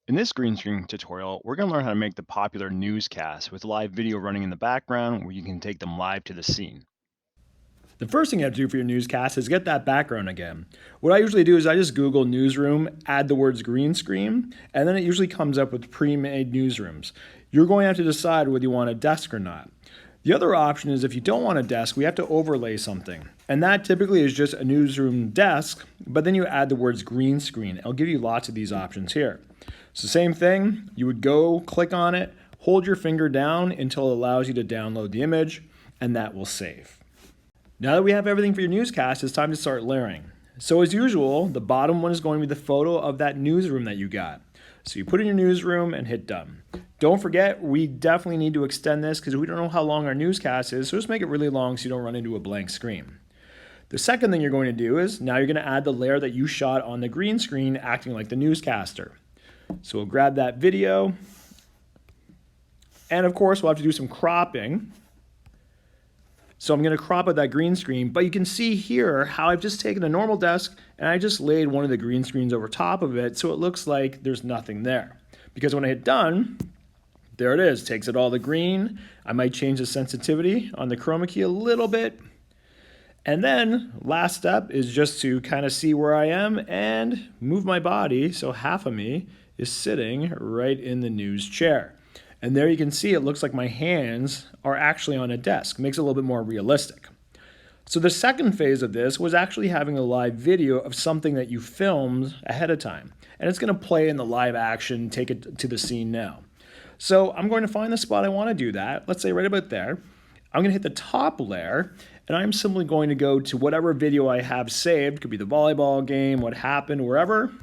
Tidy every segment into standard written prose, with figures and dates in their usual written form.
In this green screen tutorial, we're going to learn how to make the popular newscasts with live video running in the background where you can take them live to the scene. The first thing you have to do for your newscast is get that background again. What I usually do is I just Google newsroom, add the words green screen, and then it usually comes up with pre-made newsrooms. You're going to have to decide whether you want a desk or not. The other option is if you don't want a desk, we have to overlay something. And that typically is just a newsroom desk, but then you add the words green screen. I'll give you lots of these options here. So same thing, you would go click on it, hold your finger down until it allows you to download the image, and that will save. Now that we have everything for your newscast, it's time to start layering. So as usual, the bottom one is going to be the photo of that newsroom that you got. So you put in your newsroom and hit done. Don't forget, we definitely need to extend this because we don't know how long our newscast is, so just make it really long so you don't run into a blank screen. The second thing you're going to do is now you're going to add the layer that you shot on the green screen acting like the newscaster. So we'll grab that video, and of course we'll have to do some cropping. So I'm going to crop out that green screen, but you can see here how I've just taken a normal desk and I just laid one of the green screens over top of it so it looks like there's nothing there. Because when I hit done, there it is, takes it all the green. I might change the sensitivity on the chroma key a little bit. And then last step is just to kind of see where I am and move my body so half of me is sitting right in the news chair. And there you can see it looks like my hands are actually on a desk. Makes it a little bit more realistic. So the second phase of this was actually having a live video of something that you filmed ahead of time. And it's going to play in the live action, take it to the scene now. So I'm going to find the spot I want to do that. Let's say right about there. I'm going to hit the top layer, and I'm simply going to go to whatever video I have saved. Could be the volleyball game, what happened, wherever.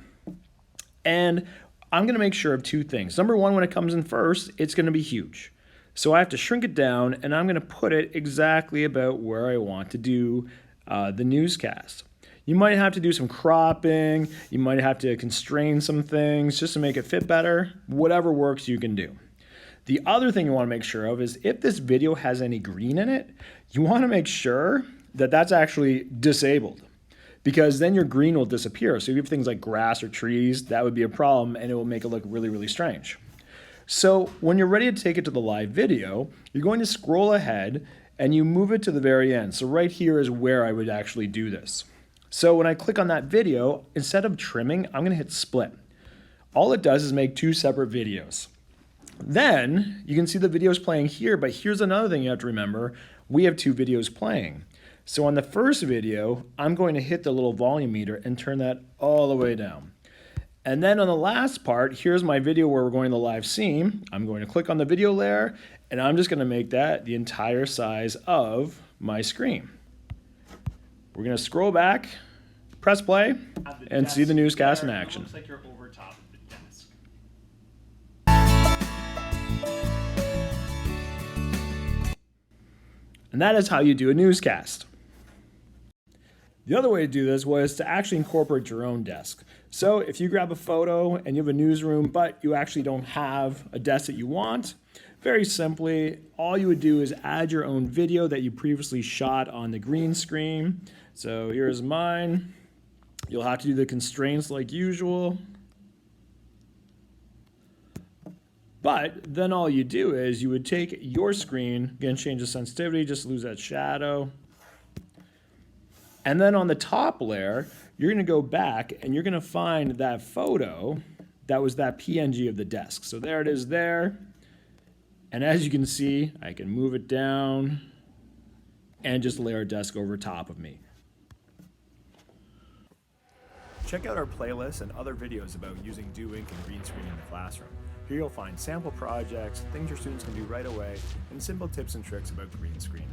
And I'm going to make sure of two things. Number one, when it comes in first, it's going to be huge. So I have to shrink it down, and I'm going to put it exactly about where I want to do the newscast. You might have to do some cropping. You might have to constrain some things just to make it fit better. Whatever works, you can do. The other thing you want to make sure of is if this video has any green in it, you want to make sure that that's actually disabled, because then your green will disappear. So if you have things like grass or trees, that would be a problem and it will make it look really, really strange. So when you're ready to take it to the live video, you're going to scroll ahead and you move it to the very end. So right here is where I would actually do this. So when I click on that video, instead of trimming, I'm going to hit split. All it does is make two separate videos. Then you can see the videos playing here, but here's another thing you have to remember. We have two videos playing. So on the first video, I'm going to hit the little volume meter and turn that all the way down. And then on the last part, here's my video where we're going to the live scene. I'm going to click on the video layer, and I'm just going to make that the entire size of my screen. We're going to scroll back, press play, and see the newscast in action. Looks like you're over top of the desk. And that is how you do a newscast. The other way to do this was to actually incorporate your own desk. So if you grab a photo and you have a newsroom, but you actually don't have a desk that you want, very simply, all you would do is add your own video that you previously shot on the green screen. So here's mine. You'll have to do the constraints like usual. But then all you do is you would take your screen, again, change the sensitivity, just lose that shadow. And then on the top layer, you're going to go back and you're going to find that photo that was that PNG of the desk. So there it is there. And as you can see, I can move it down and just layer a desk over top of me. Check out our playlist and other videos about using Do Ink and green screen in the classroom. Here you'll find sample projects, things your students can do right away, and simple tips and tricks about green screen.